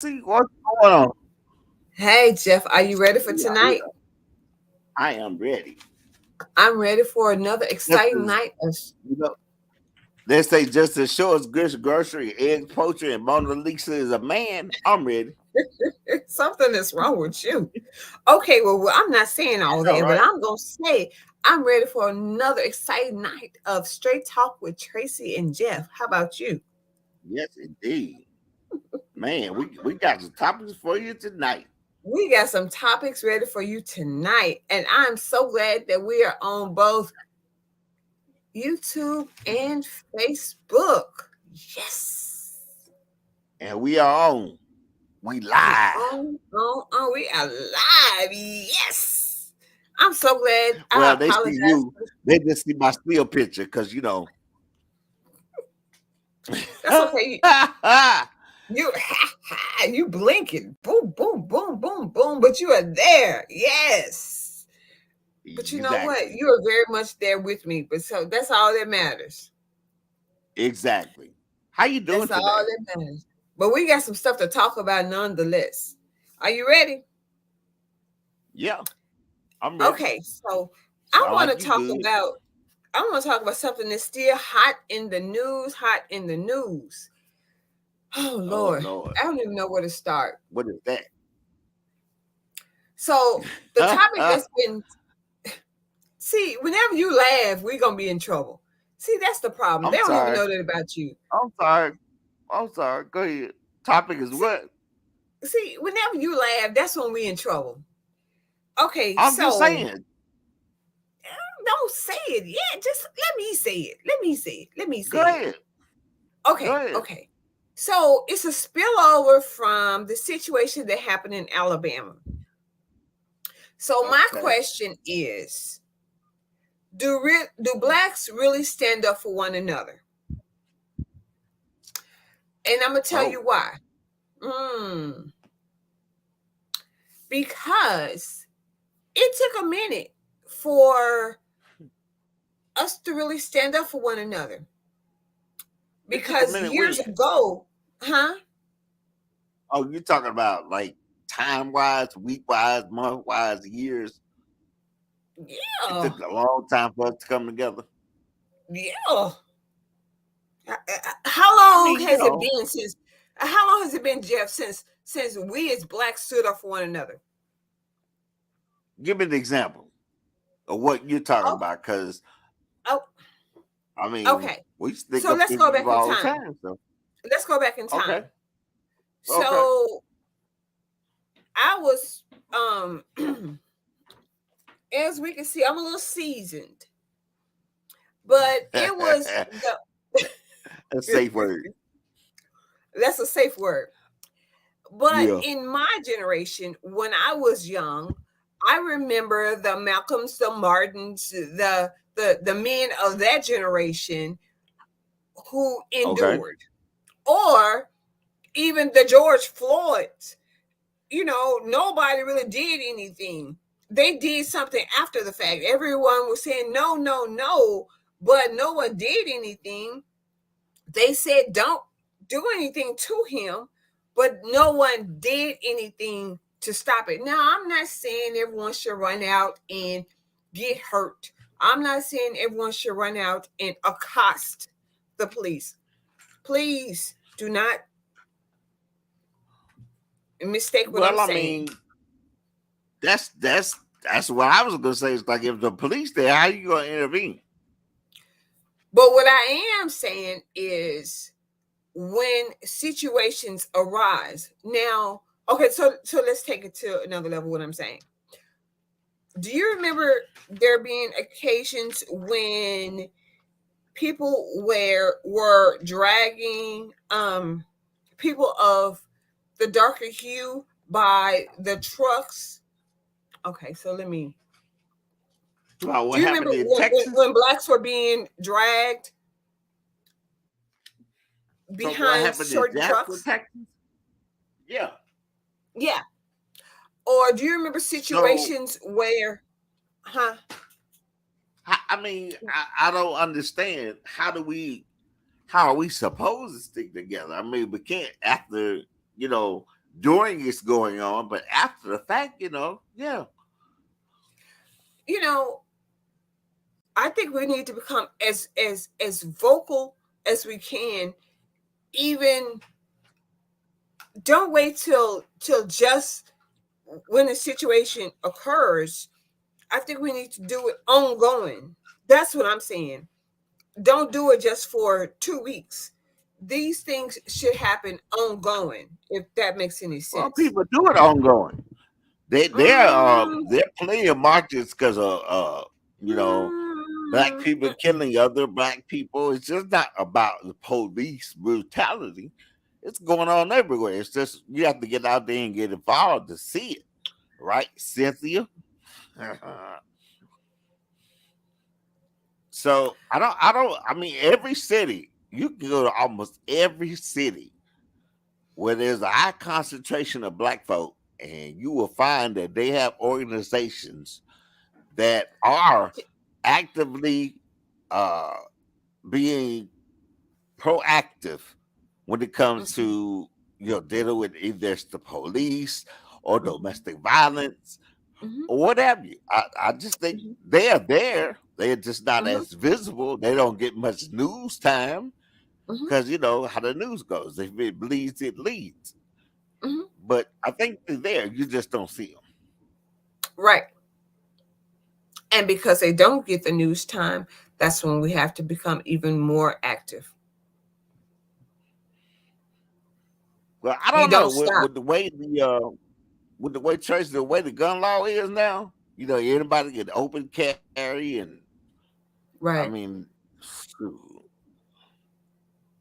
See what's going on. Hey, Jeff, are you ready for Yeah, yeah. tonight? I am ready. I'm ready for another Just exciting as night of you know, they say just as sure as grocery, eggs, poultry, and Mona Lisa is a man. I'm ready. something is wrong with you. Okay, well, I'm not saying all All that, but right. I'm going to say I'm ready for another exciting night of straight talk with Tracy and Jeff. How about you? Yes, indeed. Man, we got some topics for you tonight. We got some topics ready for you tonight, and I'm so glad that we are on both YouTube and Facebook. Yes. And we are on. We live. We are live. Yes. I'm so glad. I Well, they see apologize. you. They just see my still picture because you know. That's okay. You you blinking. Boom, boom, boom, boom, boom. But you are there. Yes. But you know what? Exactly. You are very much there with me. But so that's all that matters. Exactly. How you doing That's all today? that matters. But we got some stuff to talk about nonetheless. Are you ready? Yeah, I'm ready. Okay, so I Sound want like to you talk good. about I want to talk about something that's still hot in the news, hot in the news. Oh Oh Lord, Lord. I don't even know where to start. What is that? So the topic that's been see, whenever you laugh, we're gonna be in trouble. See, that's the problem. They I'm don't even sorry. know that about you. I'm sorry. I'm sorry. Go ahead. Topic is See, what? whenever you laugh, that's when we in trouble. Okay, I'm just so saying. don't say it yet. Just let me say it. Let me say it. Let me say Go it. ahead. Go Okay, ahead. okay. So it's a spillover from the situation that happened in Alabama. So my Okay. question is, do blacks really stand up for one another? And I'm gonna tell Oh. you why. Mm, because it took a minute for us to really stand up for one another. It took a Because minute years when. ago, huh? Oh, you're talking about like time wise, week wise, month wise, years. It Yeah, took a long time for us to come together. yeah. How I long mean, you has it know, been since? How long has it been, Jeff, since we as blacks stood up for one another? give me an example of what you're talking Oh, about. Cause oh, I mean, okay. we stick So up let's for go people back in all the time. time. So Let's go back in okay. time. Okay. So I was, um, as we can see, I'm a little seasoned, but it was the. A safe word. That's a safe word. But Yeah. in my generation, when I was young, I remember the Malcolms, the Martins, the men of that generation who Okay. endured, or even the George Floyds. Nobody really did anything. They did something after the fact. Everyone was saying no, no, no, but no one did anything. They said don't do anything to him, but no one did anything to stop it. Now, I'm not saying everyone should run out and get hurt. I'm not saying everyone should run out and accost the police. Please do not mistake what I'm Well, I saying. mean, that's what I was gonna say. It's like if the police there, how you gonna intervene? But what I am saying is when situations arise. Now, okay, so let's take it to another level what I'm saying. Do you remember there being occasions when people were dragging people of the darker hue by the trucks? Okay, so let me. Well, Do what you remember happened in Texas? when blacks were being dragged So what behind happened in certain Jasper, trucks? Texas? Yeah. Yeah. Or do you remember So situations where, huh? I mean, I don't understand. How are we supposed to stick together? I mean, we can't after you know during it's going on, but after the fact, yeah. You know, I think we need to become as vocal as we can. Even don't wait till just when a situation occurs. I think we need to do it ongoing. That's what I'm saying. Don't do it just for 2 weeks. These things should happen ongoing, if that makes any Well, sense. people do it ongoing. Mm, They're plenty of marches because of black people mm-mm. killing other black people. It's just not about the police brutality. It's going on everywhere. It's just you have to get out there and get involved to see it, right, Cynthia? So I mean every city, you can go to almost every city where there's a high concentration of black folk, and you will find that they have organizations that are actively uh, being proactive when it comes Mhm, to dealing with either it's the police or mhm, domestic violence mhm, or what have you. I just think mhm, they are there. They're just not mhm, as visible. They don't get much news time mhm, because you know how the news goes. If it bleeds, it leads. mhm. But I think they're there. You just don't see them. Right. And because they don't get the news time, that's when we have to become even more active. Well, I You don't know don't stop. with the way Tracy, the way the gun law is now. Anybody can open carry, and I Right. mean, shoot,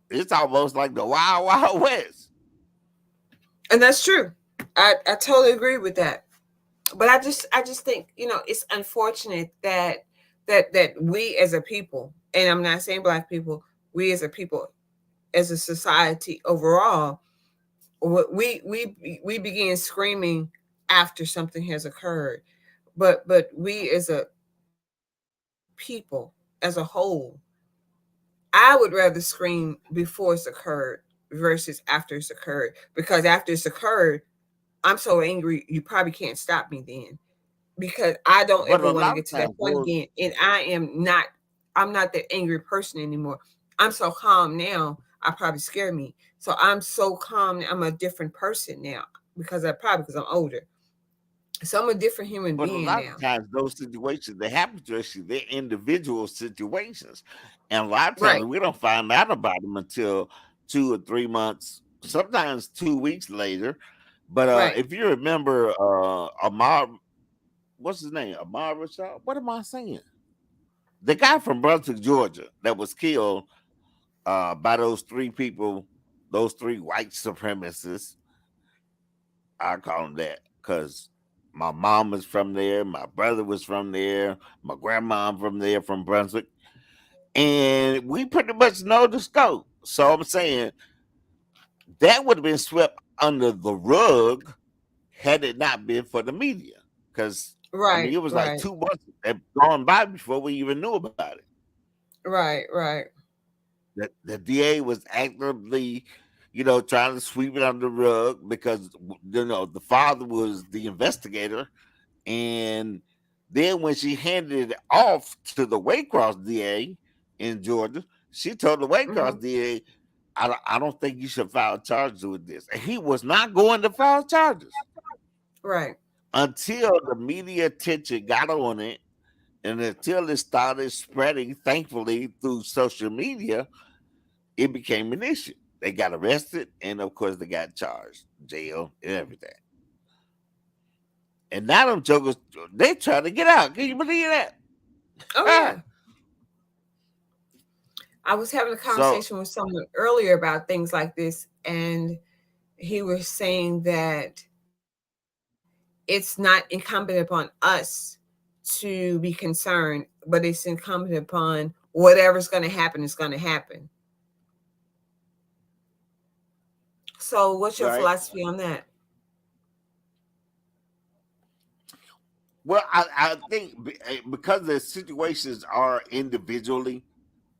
it's almost like the wild wild west. And that's true. I totally agree with that. But I just think, it's unfortunate that we as a people, and I'm not saying black people, we as a people, as a society overall, we begin screaming after something has occurred. But we as a people, as a whole, I would rather scream before it's occurred versus after it's occurred, because after it's occurred, I'm so angry you probably can't stop me then, because I don't But ever a want to lot of get to that times, point those again. And I'm not that angry person anymore. I'm so calm now. I probably scare me. So I'm so calm. I'm a different person now, because I'm older. So I'm a different human But a being lot now. of times, those situations that happen to us, they're individual situations, and a lot of times Right. we don't find out about them until 2 or 3 months, sometimes 2 weeks later. But Right. if you remember, Amar, what's his name? Amar Rashad. What am I saying? The guy from Brunswick, Georgia, that was killed by those three people, those three white supremacists. I call them that because my mom was from there, my brother was from there, my grandma from there, from Brunswick, and we pretty much know the scope. So I'm saying that would have been swept under the rug had it not been for the media. Because I mean, Right. it was like Right. 2 months had gone by before we even knew about it. Right. Right. The DA was actively, trying to sweep it under the rug because the father was the investigator. And then when she handed it off to the Waycross DA in Georgia, she told the Hmm. Waycross DA, I don't think you should file charges with this. And he was not going to file charges Right. until the media attention got on it and until it started spreading, thankfully, through social media, it became an issue. They got arrested and, of course, they got charged, jail, and everything. And now them jokers, they trying to get out. Can you believe Oh that? yeah. I was having a So, conversation with someone earlier about things like this, and he was saying that it's not incumbent upon us to be concerned, but it's incumbent upon whatever's going to happen is going to happen. So, what's your right. philosophy on that? Well, I think because the situations are individually,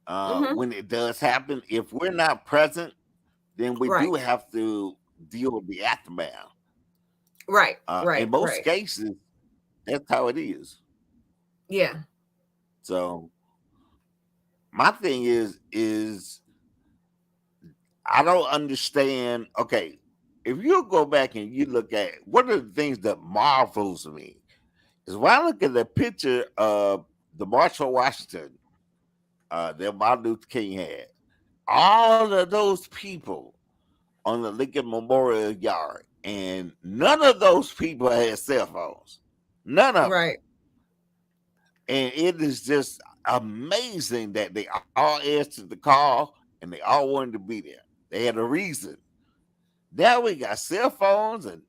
Hmm. when it does happen, if we're not present, then we Right. do have to. deal with the aftermath. Right, In right, most right. cases, that's how it is. Yeah. So my thing is I don't understand. Okay, if you go back and you look at one of the things that marvels me is when I look at the picture of the March on Washington that Martin Luther King had, all of those people on the Lincoln Memorial Yard, and none of those people had cell phones. None of them. Right. And it is just amazing that they all answered the call and they all wanted to be there. They had a reason. Now we got cell phones and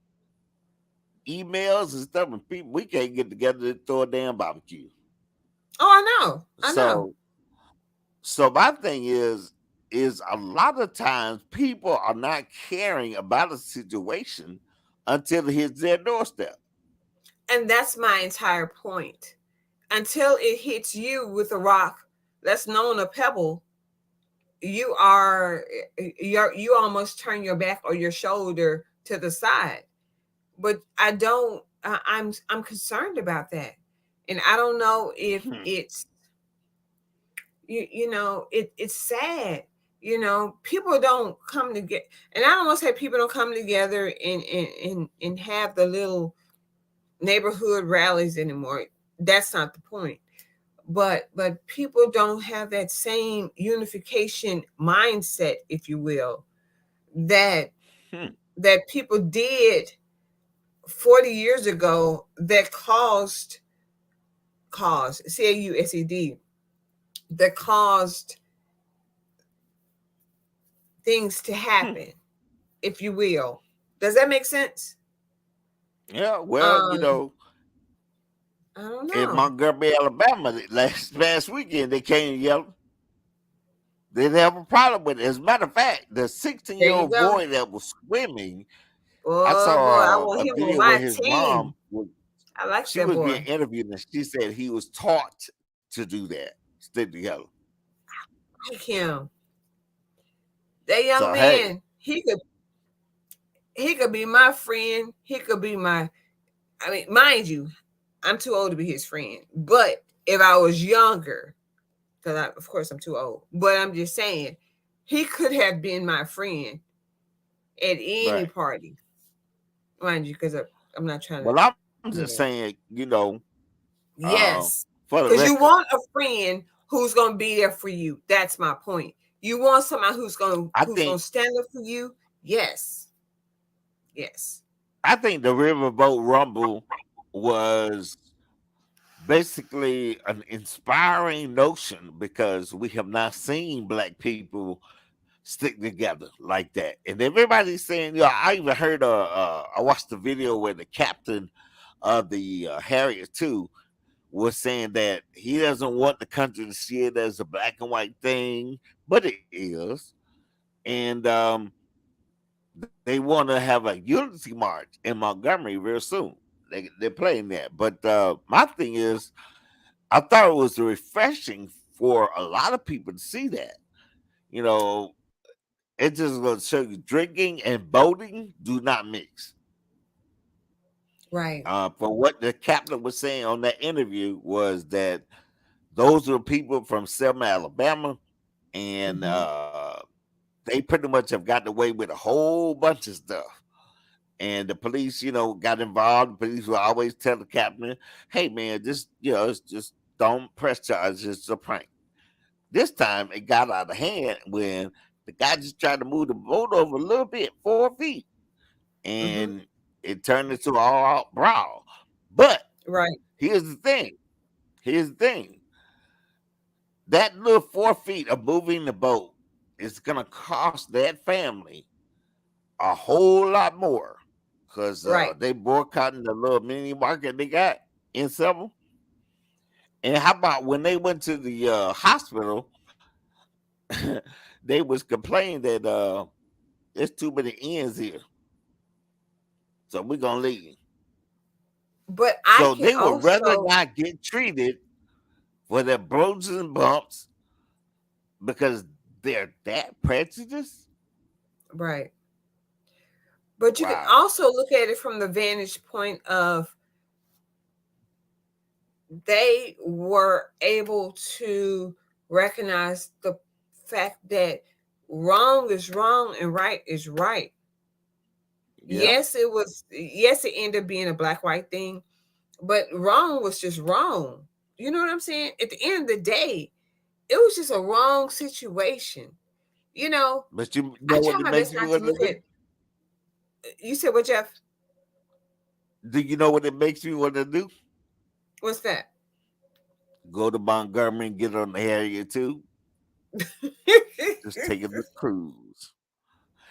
emails and stuff, and people we can't get together to throw a damn barbecue. Oh, I know. I know. So, so my thing is a lot of times people are not caring about a situation until it hits their doorstep. And that's my entire point. Until it hits you with a rock that's known a pebble, you are you almost turn your back or your shoulder to the side. But I don't. I'm concerned about that, and I don't know if Hmm. it's it's sad. People don't come together, and I don't want to say people don't come together and have the little neighborhood rallies anymore. That's not the point. But people don't have that same unification mindset, if you will, that Hmm. people did 40 years ago, that caused CAUSED, that caused things to Hmm. happen, if you will. Does that make sense? Yeah, well, um I don't in know. Montgomery, Alabama, last weekend they came and yelled. They didn't have a problem with it. As a matter of fact, the 16-year-old There year you old go. boy that was swimming, I Boy, I saw want a him on video where my his team. mom was I like she that was being boy. interviewed and she said he was taught to do that, stick together. Like him. That young So hey, man, he could be my friend. He could be my, I mean, mind you, I'm too old to be his friend. But if I was younger, because of course I'm too old, but I'm just saying, he could have been my friend at any right. party, mind you, because I'm not trying to, Well, I'm just you know. saying, uh, Yes, for the because you record, want a friend who's gonna be there for you. That's my point. You want somebody I who's think gonna stand up for you. Yes, yes, I think the Riverboat Rumble was basically an inspiring notion because we have not seen black people stick together like that. And everybody's saying, I even heard, I watched the video where the captain of the Harrier 2 was saying that he doesn't want the country to see it as a black and white thing, but it is. And they want to have a unity march in Montgomery real soon. They're playing that. But my thing is, I thought it was refreshing for a lot of people to see that. You know, it's just going to show you drinking and voting do not mix. right. For what the captain was saying on that interview was that those are people from Selma, Alabama, and Hmm. they pretty much have gotten away with a whole bunch of stuff. And the police, got involved. The police will always tell the captain, "Hey, man, it's just don't press charges. It's a prank." This time it got out of hand when the guy just tried to move the boat over a little bit, 4 feet, Hmm. and it turned into an all-out brawl. But Right. here's the thing. Here's the thing. That little 4 feet of moving the boat is gonna cost that family a whole lot more because Right. they boycotting the little mini market they got in Selma. And how about when they went to the hospital, they was complaining that there's too many ends here, so we're gonna leave. But I So can they would rather also, not get treated for their bruises and bumps because they're that prejudiced. right. But you can Wow. also look at it from the vantage point of they were able to recognize the fact that wrong is wrong and right is right. Yeah. Yes, it ended up being a black white thing, but wrong was just wrong. You know what I'm saying? At the end of the day, it was just a wrong situation. You know, But you I know try what it my makes best me not to want to look do? at. You said what, Jeff? Do you know what it makes me want to do? What's that? Go to Montgomery and get on the Harrier too. Just taking the cruise.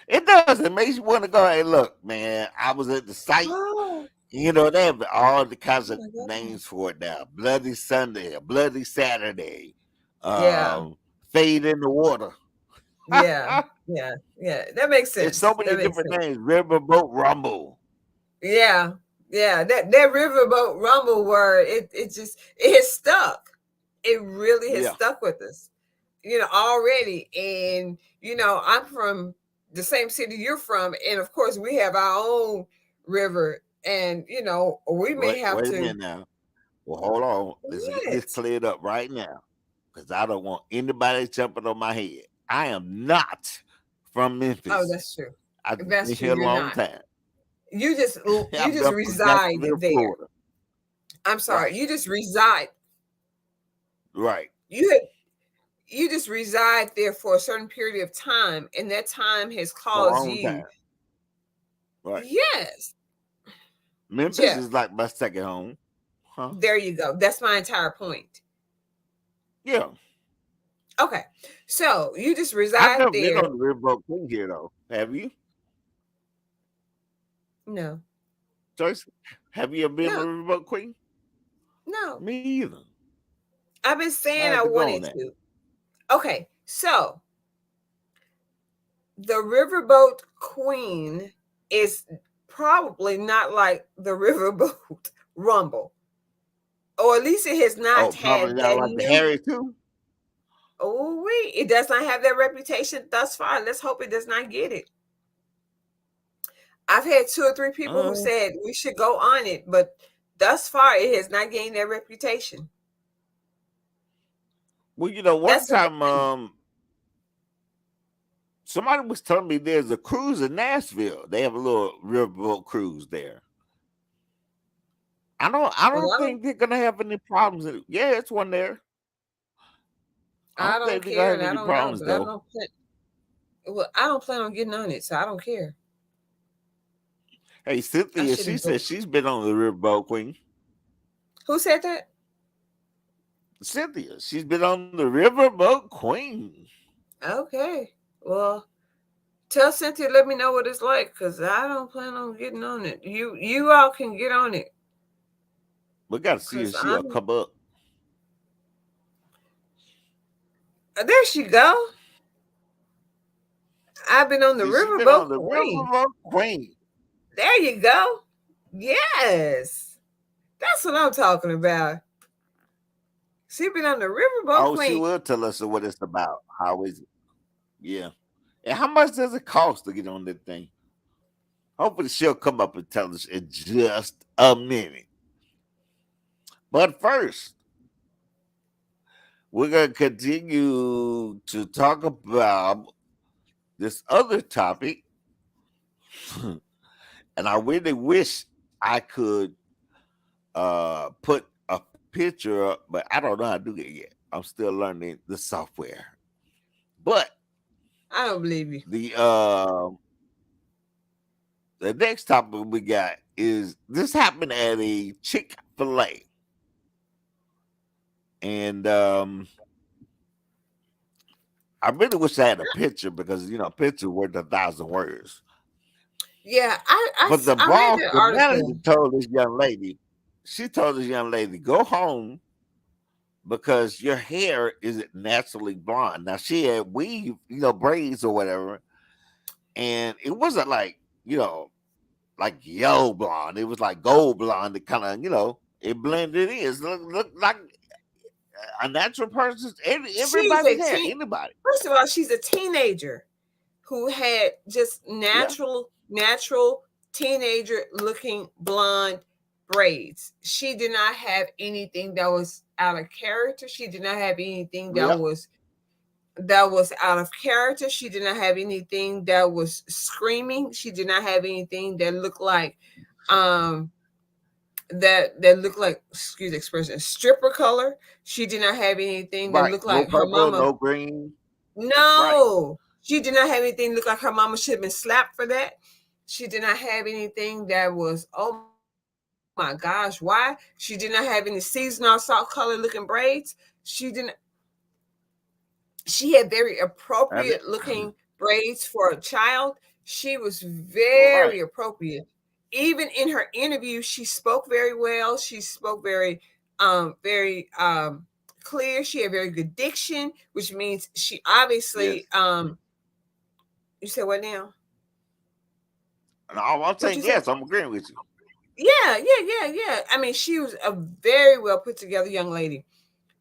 It does. It makes you want to go. Hey, look, man. I was at the site. Oh, They have all the kinds oh of my God. names for it now. Bloody Sunday, Bloody Saturday, Yeah, Fade in the Water. yeah, yeah, yeah. That makes It's so sense. many That makes different sense. names. Riverboat Rumble. Yeah, yeah. That riverboat rumble word, it has stuck. It really has Yeah. stuck with us, already. And I'm from the same city you're from, and of course we have our own river, and we may have Wait a to. minute now. Well, hold on. Let's get this What? cleared up right now. Because I don't want anybody jumping on my head. I am not from Oh, Memphis. that's true. I've been That's true. here a You're long not. time. You just you I'm just from reside Jacksonville, there. Florida. I'm sorry. Right. You just reside. Right. You had you just reside there for a certain period of time, and that time has For a caused long you. time. Right. Yes, Memphis Jeff. is like my second home. Huh? There you go. That's my entire point. Yeah. Okay, so you just I've reside never been there. on the Riverboat Queen here though. Have you? No, Joyce? Have you ever been no, on the Riverboat Queen? no. Me either. I've been I saying have I to go on wanted that. to. Okay, so the Riverboat Queen is probably not like the Riverboat Rumble, or at least it has not Oh, probably had not that like the new. Harry too. Oh, wait, it does not have that reputation thus far. Let's hope it does not get it. I've had two or three people who Uh, said we should go on it, but thus far it has not gained that reputation. well, one That's the time thing. somebody was telling me there's a cruise in Nashville. They have a little riverboat cruise there. I Well, don't think they're gonna have any problems. Yeah, it's one there. I I don't don't think they're gonna care, have and I any don't know, problems but I though. don't plan. Well, I don't plan on getting on it, so I don't care. Hey, I Cynthia, she shouldn't go. said she's been on the riverboat Queen. Who said that? Cynthia, she's been on the riverboat Queen. Okay. Well, tell Cynthia, let me know what it's like, because I don't plan on getting on it. You all can get on it, We got to see because if she'll I'm. come up. There she go. I've been on the See, she's been on Riverboat the Queen. riverboat Queen. There you go. Yes. That's what I'm talking about. She been on the Riverboat Oh, she Queen. will tell us what it's about. How is it? Yeah. And how much does it cost to get on that thing? Hopefully, she'll come up and tell us in just a minute. But first, we're going to continue to talk about this other topic. And I really wish I could put a picture up, but I don't know how to do that yet. I'm still learning the software. But I don't believe you. the next topic we got is this happened at a Chick-fil-A. And I really wish I had a picture because picture worth 1,000 words. Yeah, But the I read boss, that the manager article. told this young lady, she told this young lady, go home because your hair isn't naturally blonde. Now she had weave, braids or whatever, and it wasn't like yellow blonde. It was like gold blonde. It kind of, it blended in. It looked like a natural person's She's a everybody's hair. teen. Anybody. First of all, she's a teenager who had just Yeah. natural. natural teenager looking blonde braids. She did not have anything that was out of character. She did not have anything Yep. that was out of character. She did not have anything that was screaming. She did not have anything that looked like um that looked like, excuse the expression, stripper color. She did not have anything that Right. looked No like her purple, mama. no green. Right. No, she did not have anything look like her mama should have been slapped for that. She did not have anything that was, oh my gosh, why? She did not have any seasonal salt color looking braids. She had very appropriate And it, looking braids for a child. She was very right. appropriate. Even in her interview, she spoke very well. She spoke very clear. She had very good diction, which means she Yes. obviously you said what now? And I'm What you saying say? yes. I'm agreeing with you. Yeah. I mean, she was a very well put together young lady.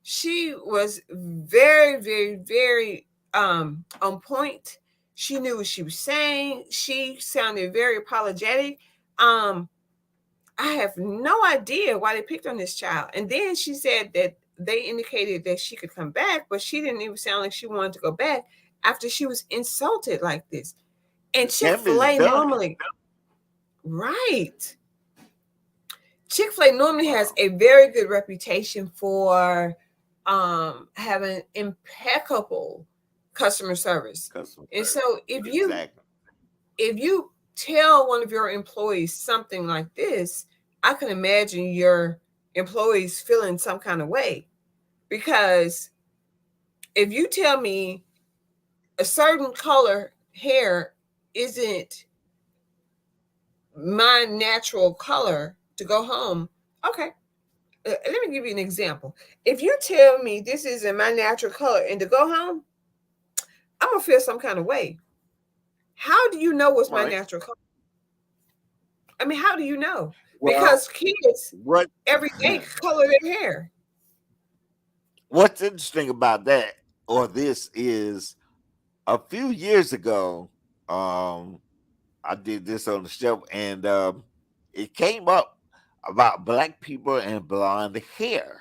She was very on point. She knew what she was saying. She sounded very apologetic. Um, I have no idea why they picked on this child. And then she said that they indicated that she could come back, but she didn't even sound like she wanted to go back after she was insulted like this. And The damage is Chick-fil-A done. normally, right. Chick-fil-A normally has a very good reputation for having impeccable customer service. Customer And so service. Exactly. if you tell one of your employees something like this, I can imagine your employees feeling some kind of way, because if you tell me a certain color hair isn't my natural color to go home, okay, let me give you an example. If you tell me this isn't my natural color and to go home, I'm gonna feel some kind of way. How do you know what's my Right. natural color? I mean, how do you know? Well, Because kids what every day color their hair. what's interesting about that or this is a few years ago, um, I did this on the show, and it came up about black people and blonde hair,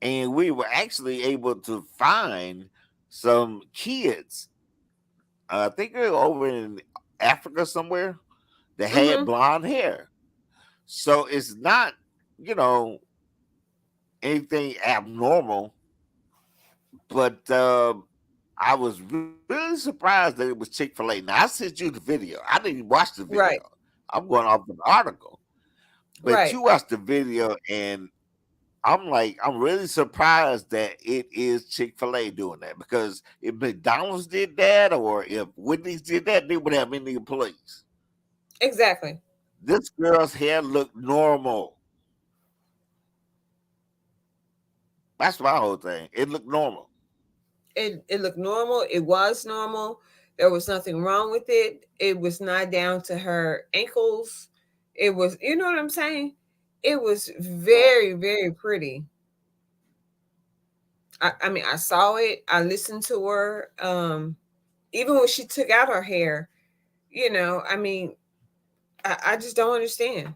and we were actually able to find some kids. I think they were over in Africa somewhere that had Mm-hmm. blonde hair. So it's not, you know, anything abnormal, but I was really surprised that it was Chick-fil-A. Now I sent you the video. I didn't even watch the video. Right. I'm going off an article. But you Right. watched the video and I'm really surprised that it is Chick-fil-A doing that, because if McDonald's did that or if Wendy's did that, they would have any employees. Exactly. This girl's hair looked normal. That's my whole thing. It looked normal. It looked normal. It was normal. There was nothing wrong with it. It was not down to her ankles. It was, you know what I'm saying? It was Right. very pretty. I mean, I saw it. I listened to her. Even when she took out her hair, I mean, I just don't understand.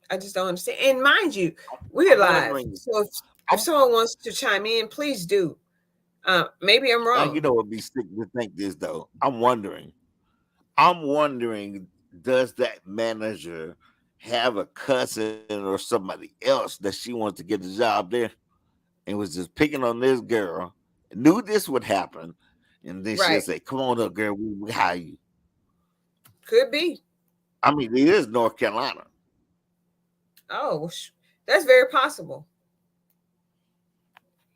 I just don't understand. And mind you, we're I'm live. wondering. So if I'm someone wants to chime in, please do. Maybe I'm now you wrong. know it'd be sick to think this though. I'm wondering. I'm wondering, does that manager have a cousin or somebody else that she wanted to get a job there and was just picking on this girl, knew this would happen, and then she'll Right. say, "Come on up, girl, we hire you." Could be. I mean, it is North Carolina. Oh, that's very possible.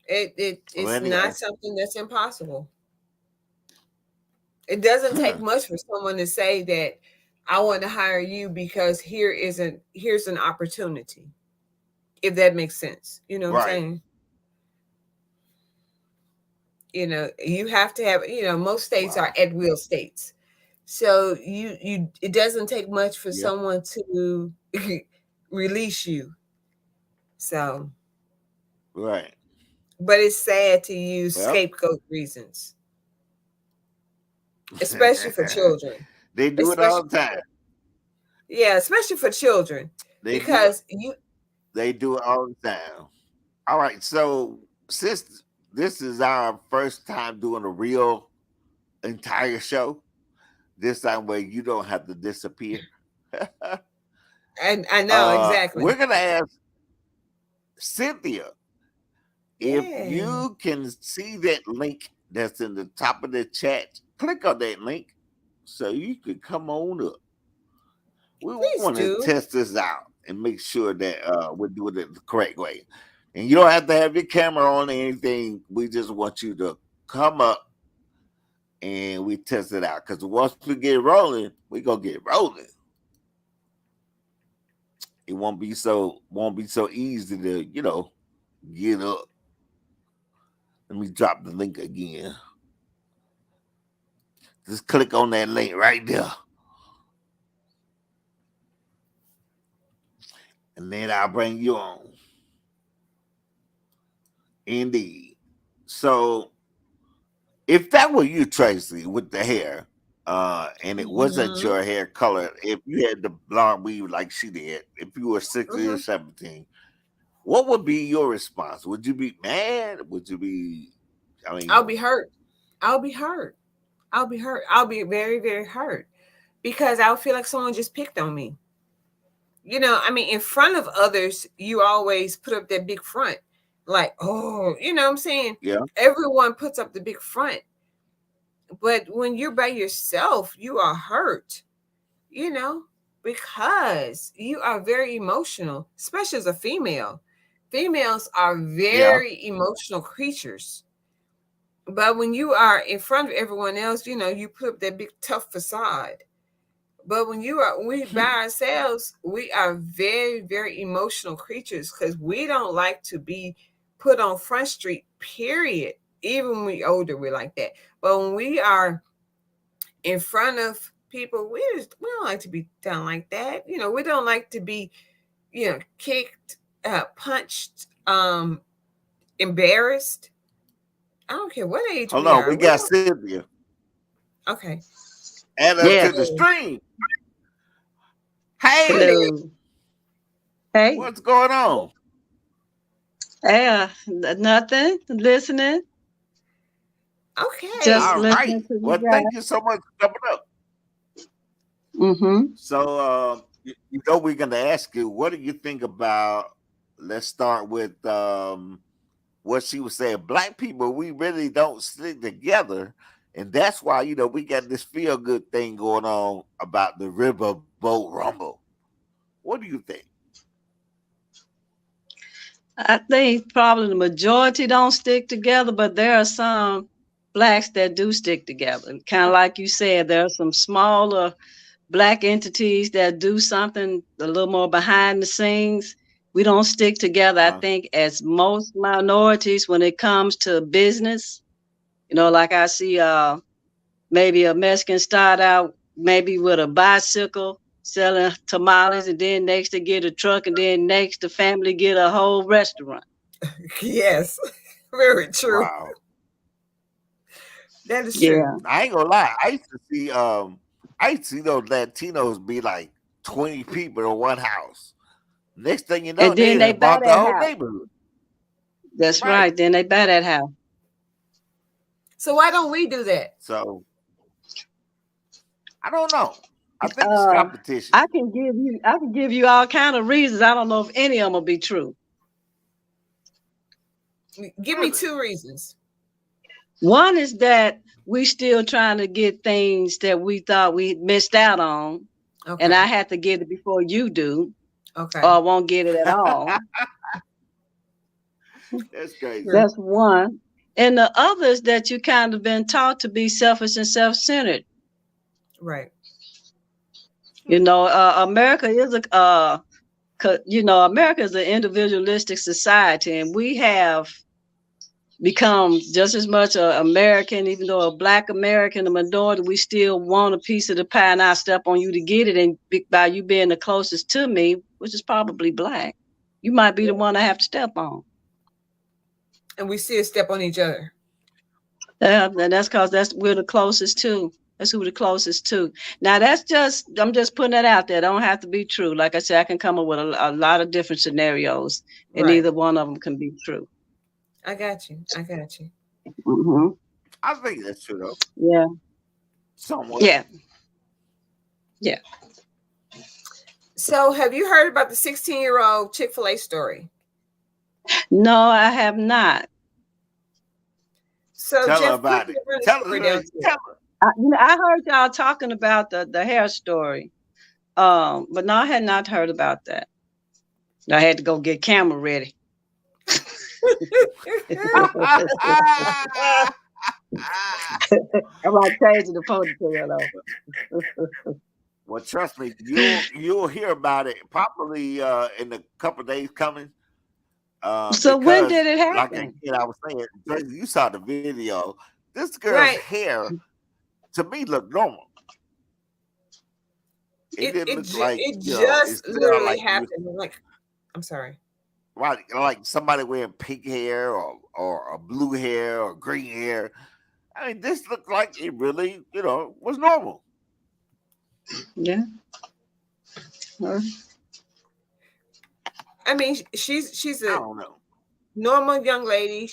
Well, It's anyway, not something that's impossible. It doesn't take much for someone to say that I want to hire you because here's an opportunity. If that makes sense. You know what I'm right? saying? You have to have, most states are Wow. at will states. So it doesn't take much for Yeah. someone to release you. So, Right. but it's sad to use Well, scapegoat reasons, especially for children. they do it all Especially the time. Yeah, especially for children, They do it. because you. They do it all the time. All right. So since this is our first time doing a real entire show, this time where you don't have to disappear. And I know We're exactly. gonna ask Cynthia if Yeah, you can see that link that's in the top of the chat. Click on that link so you can come on up. We want to please test do. this out and make sure that we're doing it the correct way. And you don't have to have your camera on or anything. We just want you to come up and we test it out. Because once we get rolling, we gonna get rolling. It won't be so easy to get up. Let me drop the link again. Just click on that link right there, and then I'll bring you on. Indeed. So if that were you, Tracy, with the hair, and it wasn't Hmm. your hair color, if you had the blonde weave like she did, if you were 16 or Hmm. 17, what would be your response? Would you be mad? Would you be, I I'll mean, be hurt. I'll be hurt. I'll be hurt. I'll be very, very hurt because I'll feel like someone just picked on me. I mean, in front of others, you always put up that big front, like, oh, you know what I'm saying? yeah, Everyone puts up the big front. But when you're by yourself, you are hurt, you know, because you are very emotional, especially as a female. Females are yeah, very emotional creatures. But when you are in front of everyone else, you put up that big tough facade. But we by ourselves, we are very, very emotional creatures because we don't like to be put on front street, period. Even when we older, we're like that. But when we are in front of people, we don't like to be done like that. We don't like to be, kicked, punched, embarrassed. I don't care what age hold we on, are. we We got don't. Cynthia. Okay. Add us to Yes. the Hey, stream. hey Hey, there. Hello. Hey. what's going on? Hey, nothing. Listening. Just Okay. All right. listening to you Well, thank you so much for coming up. guys. Mm-hmm. So, we're going to ask you, what do you think about? Let's start with what she was saying. Black people, we really don't stick together, and that's why we got this feel good thing going on about the Riverboat Rumble. What do you think? I think probably the majority don't stick together, but there are some blacks that do stick together. Kind of like you said, there are some smaller black entities that do something a little more behind the scenes. We don't stick together, I think, as most minorities when it comes to business. Like I see maybe a Mexican start out maybe with a bicycle selling tamales, and then next to get a truck, and then next the family get a whole restaurant. Yes. Very true. Wow. That is true. Yeah. I ain't gonna lie. I used to see those Latinos be like 20 people in one house. Next thing you know, And then they they had buy bought the that whole house. neighborhood. That's Right. right. Then they buy that house. So why don't we do that? So I don't know. I think it's Uh, competition. I can give you all kind of reasons. I don't know if any of them will be true. Give me Really? two reasons. One is that we still trying to get things that we thought we missed out on, and Okay. I had to get it before you do, or Okay. I won't get it at all. That's crazy. True. That's one. And the other is that you kind of been taught to be selfish and self-centered. Right. America is America is an individualistic society, and we have become just as much a American, even though a Black American, a minority, we still want a piece of the pie, and I step on you to get it. And by you being the closest to me, which is probably Black, you might be the one I have to step on. And we still step on each other. Yeah, and that's because we're the closest to. That's who the closest to. Now I'm just putting that out there. Don't have to be true. Like I said, I can come up with a lot of different scenarios, and Right. either one of them can be true. I got you. I got you. Mm-hmm. I think that's true though. Yeah. Somewhat. Yeah. Yeah. So, have you heard about the 16-year-old Chick-fil-A story? No, I have not. So, Tell her Jeff, about quickly it. run the Tell story her. down to Tell it. her. I heard y'all talking about the hair story. But no, I had not heard about that. I had to go get camera ready. I'm about changing the ponytail over. Well, trust me, you'll hear about it probably in a couple of days coming. So when did Because, it like happen? again, I was saying, Tracy, you saw the video. This girl's Right. hair to me looked normal. It didn't look like It it's just still literally like you happened. Like, I'm sorry. right, like somebody wearing pink hair or blue hair or green hair. I mean, this looked like it really, was normal. Yeah. I mean, she's I a don't know. normal young lady.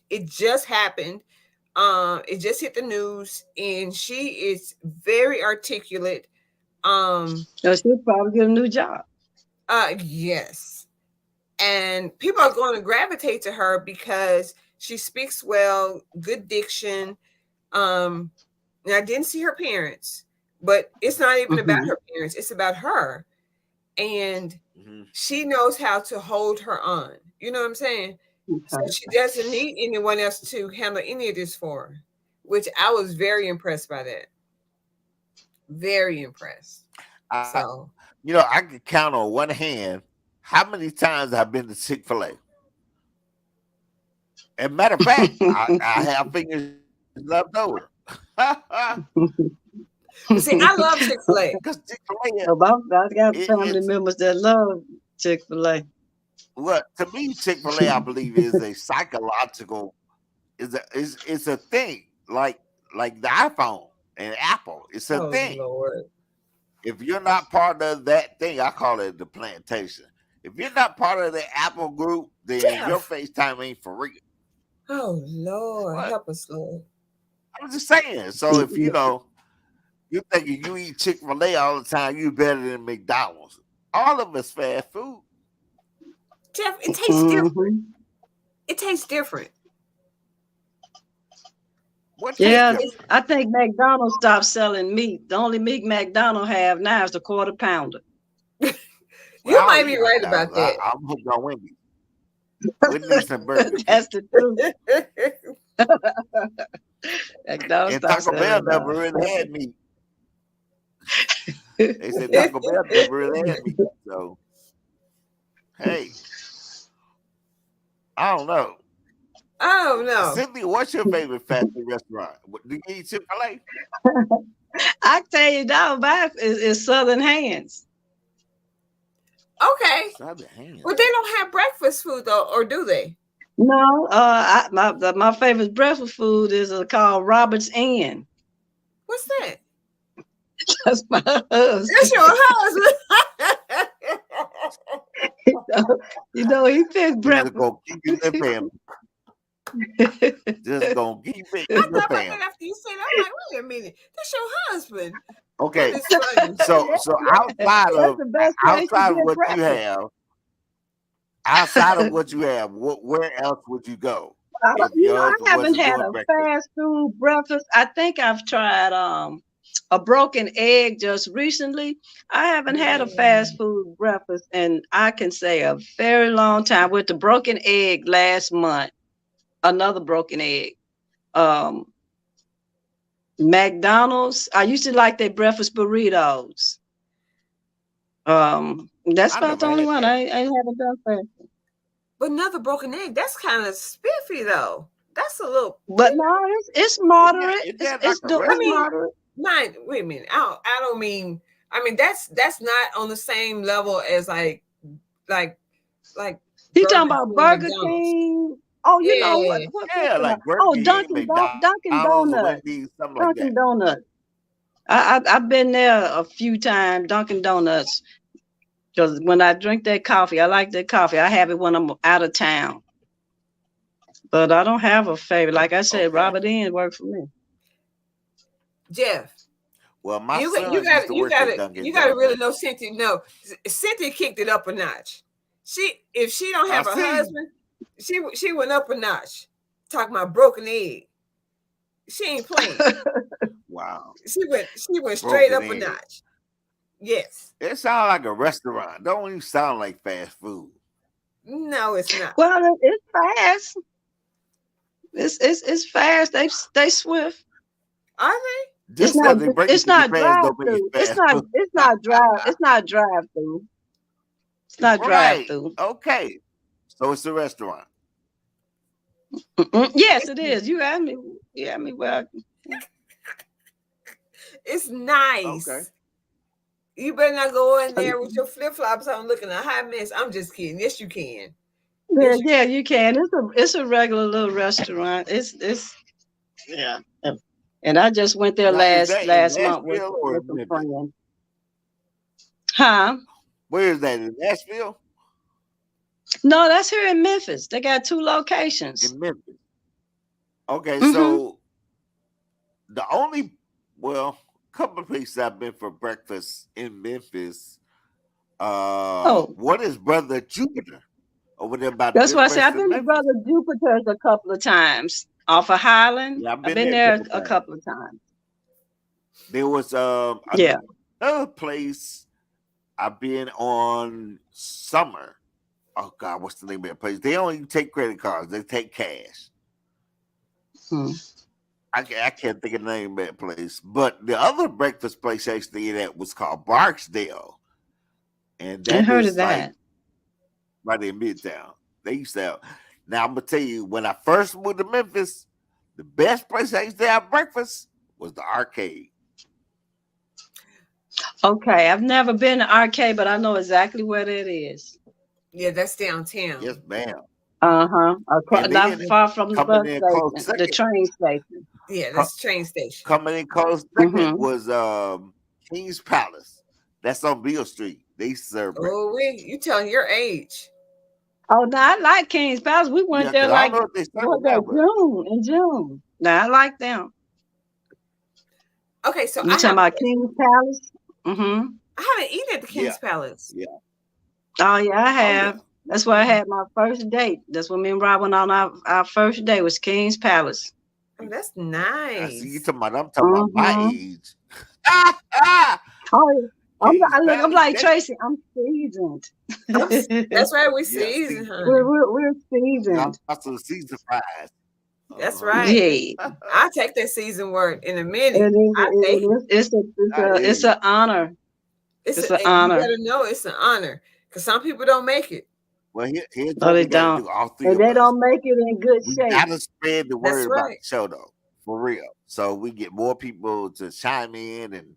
It just happened. It just hit the news, and she is very articulate. So she'll probably get a new job. Yes. And people are going to gravitate to her because she speaks well, good diction. And I didn't see her parents, but it's not even about her parents, it's about her. And she knows how to hold her own. You know what I'm saying? So she doesn't need anyone else to handle any of this for her, which I was very impressed by that. Very impressed. So, I could count on one hand how many times I've been to Chick-fil-A. And matter of fact, I have fingers left over. see, I love Chick-fil-A. Because Chick-fil-A, I got family it's members that love Chick-fil-A. well, to me, Chick-fil-A, I believe, is a psychological, it's a thing like the iPhone and Apple. It's a thing. Lord. If you're not part of that thing, I call it the plantation. If you're not part of the Apple group, then your FaceTime ain't for real. Oh Lord, What? help us, Lord. I'm just saying. So if you thinking you eat Chick-fil-A all the time, you better than McDonald's. All of us fast food. Jeff, it tastes different. It tastes different. Yeah, I think McDonald's stopped selling meat. The only meat McDonald's have now is the quarter pounder. You might be right about that. I'm hooked on Wendy's. Wendy's and Burger King. That's the truth. And Taco Bell never really had meat. They said Taco Bell never really had meat. So, hey, I don't know. Cynthia, what's your favorite fast food restaurant? Do you eat Chick-fil-A? I tell you now, mine is Southern Hands. Okay. Southern Hands. Well, they don't have breakfast food though, or do they? No, my favorite breakfast food is called Robert's Inn. What's that? That's my husband. That's your husband. He picks breakfast. Just gonna keep it in the family. Just gonna keep it I in the thought about family. that after you said, I'm like, wait a minute, that's your husband. Okay, That is funny. so outside of what you have, where else would you go? I haven't had a fast food breakfast. I think I've tried a broken egg just recently. I haven't had a fast food breakfast, and I can say a very long time. With the broken egg last month, another broken egg. McDonald's. I used to like their breakfast burritos. That's about the only one I haven't done fast. But another broken egg, that's kind of spiffy though. That's a little. But no, it's moderate. It's moderate. Wait a minute. I don't mean. I mean that's not on the same level as like. You talking about Burger King? Oh, you know what? Yeah, like Burger King, Dunkin' Donuts. Wendy's, something like that. Dunkin' Donuts. I've been there a few times, Dunkin' Donuts, because when I drink that coffee, I like that coffee. I have it when I'm out of town, but I don't have a favorite. Like I said, Okay. Robert Inn worked for me. Jeff, Well, my you son used to work at Dunkin' you got to really Donuts. know Cynthia. No, Cynthia kicked it up a notch. If she don't I have a see. husband, she went up a notch. Talking about broken egg, she ain't playing. Wow. She went straight Broken up a egg. notch. Yes. It sounds like a restaurant. Don't even sound like fast food. No, it's not. Well, it's fast. It's fast. They swift. Are they? It's Just not because they break it it's to your not fast drive don't make it through. fast food. It's not drive through. It's not drive Right. through. Okay. So it's a restaurant. Yes, It's it is. You had me. You had me. Well, it's Okay. nice. You better not go in there with your flip flops on, looking a hot mess. I'm just kidding. Yes, you can. yeah, Yes, you yeah, you can. It's a regular little restaurant. It's yeah. And I just went there Now, is that in last month Nashville or with in some Memphis? friends. Huh? Where is that? In Nashville? No, that's here in Memphis. They got 2 locations. In Memphis. Okay, Mm-hmm. so the only, well, couple of places I've been for breakfast in Memphis. Oh, What is Brother Jupiter over there by the that's why I said I've University of been to Memphis? Brother Jupiter's a couple of times off of Highland. Yeah, I've I've been been there a there couple a times. couple of times. There was Yeah. another place I've been on Summer. Oh God, what's the name of that place? They don't even take credit cards; they take cash. Hmm. I can't think of the name of that place. But the other breakfast place I stayed at was called Barksdale, and I that heard of is like that. right in Midtown. They used to have. Now I'm gonna tell you, when I first moved to Memphis, the best place I used to have breakfast was the arcade. Okay, I've never been to arcade, but I know exactly where that is. Yeah, that's downtown. Yes, ma'am. Uh-huh. And Not then far from the coming bus in close station, the second, train station. Yeah, co- that's the train station. coming in close second Mm-hmm. was King's Palace. That's on Beale Street. They used to serve Oh, breakfast. you telling your age? Oh, no, I like King's Palace. We Yeah, went there because I don't like, know if they serve what it now, that, but June, in June. Now, I like them. Okay, so You I talking have a about question. King's Palace? Mm-hmm. I haven't eaten at the yeah, King's Palace. yeah, Oh, yeah, I oh yeah. have. That's where I had my first date. That's when me and Rob went on our first date was King's Palace. Oh, that's I see you nice. talking about. I'm talking about my Mm-hmm. age. Ah, ah, Oh, yeah. King's I'm Palace. like That Tracy. I'm seasoned. That's right. We yeah. seasoned, See, honey. We're y'all seasoned. some season fries. That's Uh right. Yeah. huh. I'll take that season word in a It minute. is. I take it. I hear It's you. an honor. It's an You honor. better know it's an honor because some people don't make it. Well, here's No, what they we got to don't. do. All three And of they us. don't make it in good We shape. gotta spread the That's word about right. the show though, for real. So we get more people to chime in and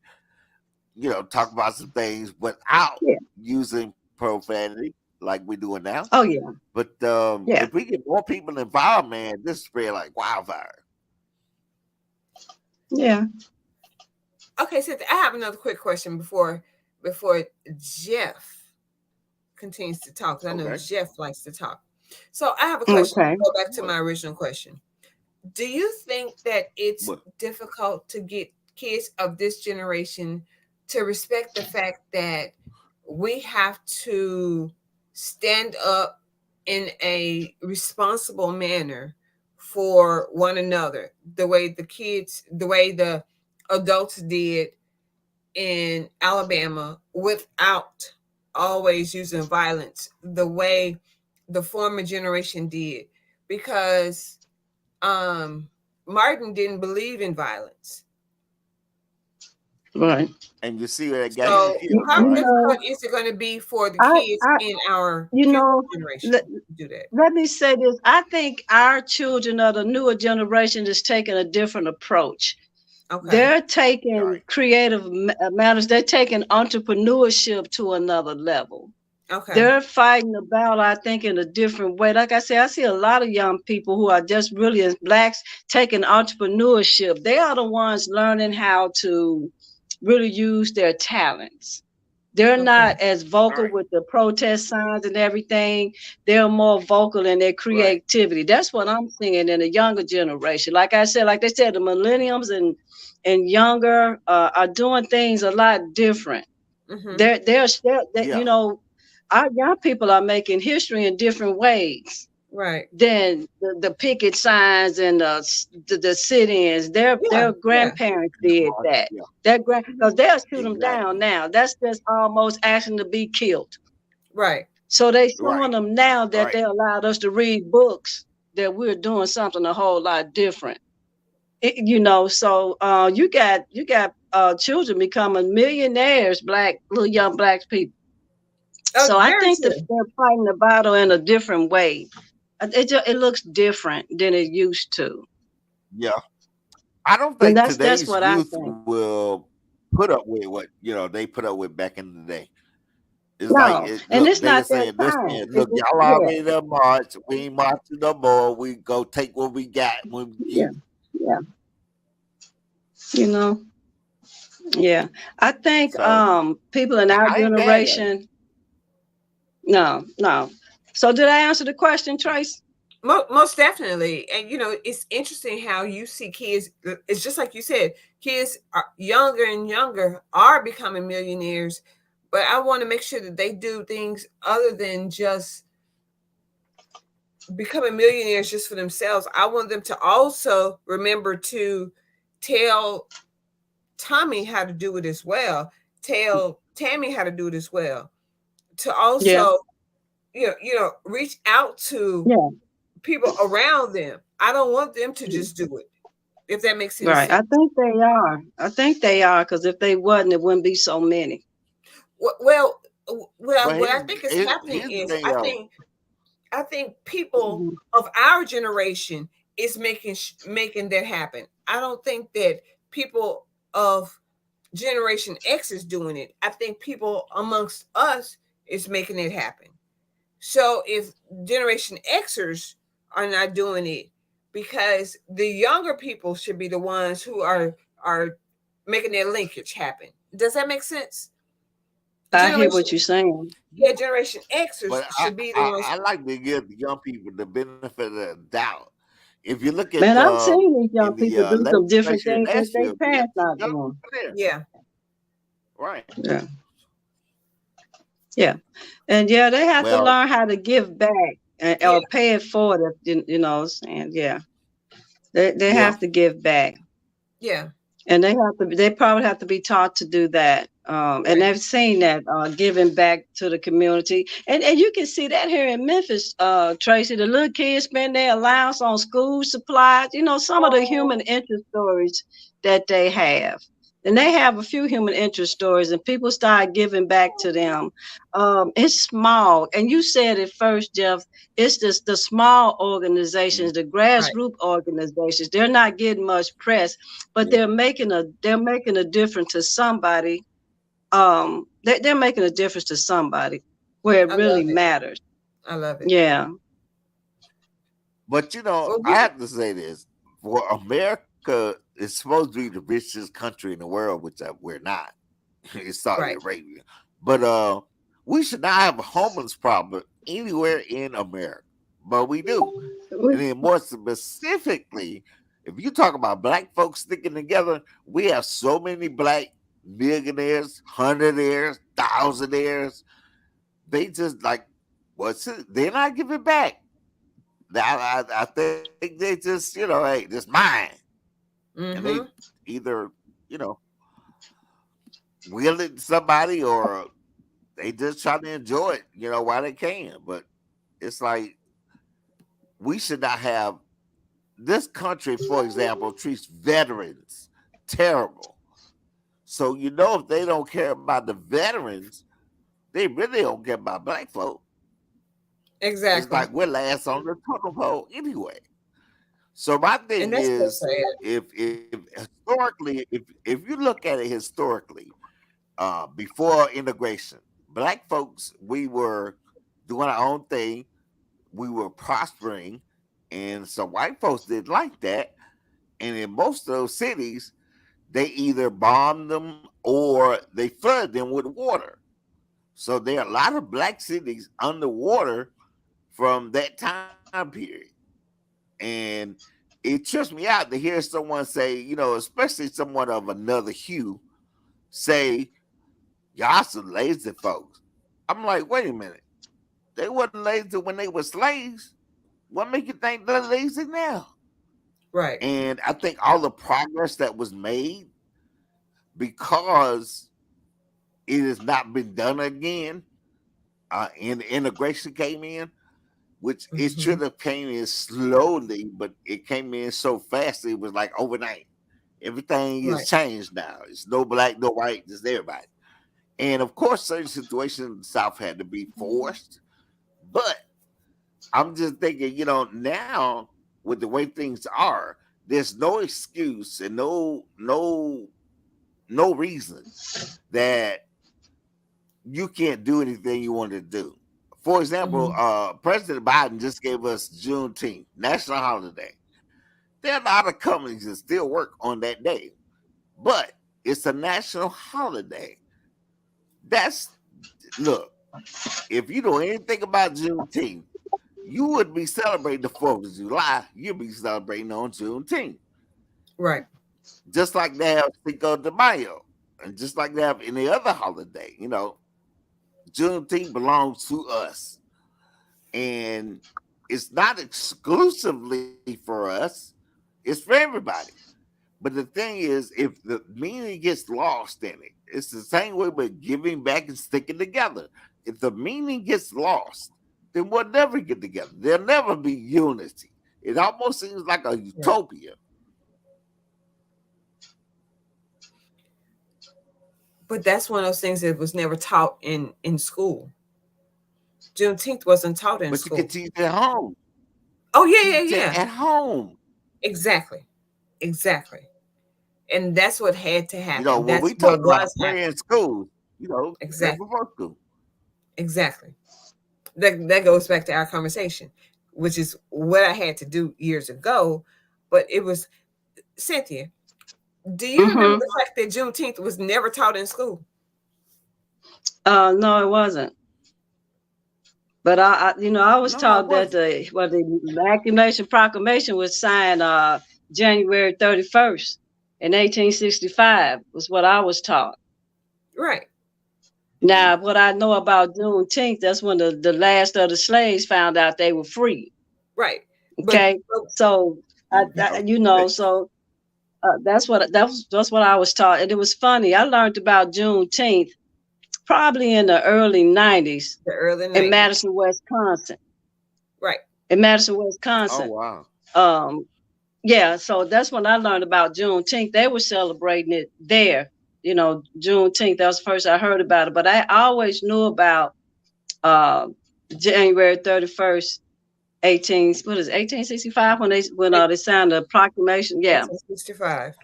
talk about some things without Yeah. using profanity like we're doing now. Oh yeah. But Yeah. if we get more people involved, man, this spread like wildfire. Yeah. Okay, so I have another quick question before Jeff continues to talk. 'Cause I know Okay. Jeff likes to talk. So I have a question. Okay. Go back to What? my original question. Do you think that it's What? difficult to get kids of this generation to respect the fact that we have to stand up in a responsible manner for one another, the way the adults did in Alabama without always using violence, the way the former generation did? Because Martin didn't believe in violence. Right. And you see where that got him So killed, how You right? know, difficult is it going to be for the I kids I in our you future know, generation let, to do that? let me say this. I think our children of the newer generation is taking a different approach. Okay. They're taking Right. creative matters. They're taking entrepreneurship to another level. Okay. They're fighting about, I think, in a different way. Like I say, I see a lot of young people who are just really as blacks taking entrepreneurship. They are the ones learning how to really use their talents. They're Okay. not as vocal Right. with the protest signs and everything. They're more vocal in their Right. creativity. That's what I'm seeing in the younger generation. Like I said, like they said, the millenniums and younger are doing things a lot different. Mm-hmm. They're that Yeah. our young people are making history in different ways Right. than the picket signs and the sit-ins. Yeah. Their Yeah. grandparents And the did march. that. Yeah. Because they'll shoot them down Exactly. now. That's just almost asking to be killed. Right. So they showing Right. them now that Right. they allowed us to read books that we're doing something a whole lot different. So you got children becoming millionaires, black little young black people. So I Very think that true. they're fighting the battle in a different way. It looks different than it used to, Yeah. I don't and think that's today's what I youth think. will put up with what they put up with back in the day. It's like No, it. and Look, it's not that they're time. saying, look, y'all Yeah, already done march. We ain't marching no more. We go take what we got when we yeah, get it. yeah. You know, yeah. I think So people in our I ain't mad at it. generation. No, no. So did I answer the question, Trace? Most definitely. And it's interesting how you see kids. It's just like you said, kids are younger and younger are becoming millionaires. But I want to make sure that they do things other than just becoming millionaires just for themselves. I want them to also remember to tell Tommy how to do it as well. Tell Tammy how to do it as well. To Yeah, also, reach out to yeah. people around them. I don't want them to just do it. If that makes any Right. sense. I think they are. I think they are because if they wasn't, it wouldn't be so many. Well, what I think is happening Here's the is thing, though. I think people Mhm. of our generation is making that happen. I don't think that people of Generation X is doing it. I think people amongst us is making it happen. So if Generation Xers are not doing it, because the younger people should be the ones who are making that linkage happen. Does that make sense? I hear Generation what you're saying. Yeah, Generation Xers But should be the ones. I like to give the young people the benefit of the doubt. If you look at Man, I've seen these in young the people do some different legislature in things that their Nashville, we got parents some not young doing. people there. Yeah, Right. Yeah, yeah, and yeah, they have to Well, learn how to give back yeah, or pay it forward. If you know, what I'm saying, yeah, they yeah, have to give back. yeah. And they probably have to be taught to do that. And Right. they've seen that giving back to the community. And you can see that here in Memphis, Tracy. The little kids spend their allowance on school supplies, some of the human Oh, interest stories that they have. And they have a few human interest stories, and people start giving back to them. It's small. And you said it first, Jeff. It's just the small mm, organizations, the right. grassroots organizations. They're not getting much press, but yeah. they're making a difference to somebody. They're making a difference to somebody where it I really love it. matters. I love it. Yeah. But Well, I have to say this: for America is supposed to be the richest country in the world, which we're not. It's Saudi right. Arabia, but we should not have a homeless problem anywhere in America, but we do. And then more specifically, if you talk about black folks sticking together, we have so many black millionaires, hundredaires, thousandaires. They just like what's it? They're not giving back. I think they just hey, this mine, and they Mm-hmm. either you know will it to somebody or they just try to enjoy it, while they can. But it's like we should not have this country, for example, treats veterans terrible. So if they don't care about the veterans, they really don't care about black folk. It's Exactly. like we're last on the totem pole anyway. So my And thing that's so is, sad. if historically, if you look at it historically, before integration, black folks we were doing our own thing, we were prospering, and some white folks didn't like that. And in most of those cities, they either bombed them or they flooded them with water. So there are a lot of black cities underwater from that time period. And it trips me out to hear someone say, especially someone of another hue, say, y'all some lazy folks. I'm like, wait a minute. They wasn't lazy when they were slaves. What make you think they're lazy now? Right. And I think all the progress that was made, because it has not been done again, and the integration came in, which it should have came in slowly, but it came in so fast it was like overnight. Everything is changed now. It's no black, no white, just everybody. And of course, certain situations in the South had to be forced. But I'm just thinking, now with the way things are, there's no excuse and no reason that you can't do anything you want to do. For example, President Biden just gave us Juneteenth, national holiday. There are a lot of companies that still work on that day, but it's a national holiday. Look, if you know anything about Juneteenth, you wouldn't be celebrating the 4th of July. You'd be celebrating on Juneteenth. Right. Just like they have Cinco de Mayo, and just like they have any other holiday, Juneteenth belongs to us. And it's not exclusively for us, it's for everybody. But the thing is, if the meaning gets lost in it, it's the same way with giving back and sticking together. If the meaning gets lost, then we'll never get together. There'll never be unity. It almost seems like a utopia. But that's one of those things that was never taught in school. Juneteenth wasn't taught in school. But you can teach at home. Oh, yeah. At home. Exactly. And that's what had to happen. When that's we talk about happening in school, exactly. School. Exactly. That goes back to our conversation, which is what I had to do years ago. But it was, Cynthia, do you remember the fact that Juneteenth was never taught in school? No, it wasn't. But I was taught that the Evacuation Proclamation was signed January 31st in 1865 was what I was taught. Right. Now, what I know about Juneteenth, that's when the last of the slaves found out they were free. Right. Okay. So that's what I was taught. And it was funny. I learned about Juneteenth probably in the early 90s. In Madison, Wisconsin. Right. In Madison, Wisconsin. Oh, wow. Yeah, so that's when I learned about Juneteenth. They were celebrating it there. Juneteenth, that was the first I heard about it. But I always knew about January 31st, 1865 when they signed the proclamation. Yeah. 1865.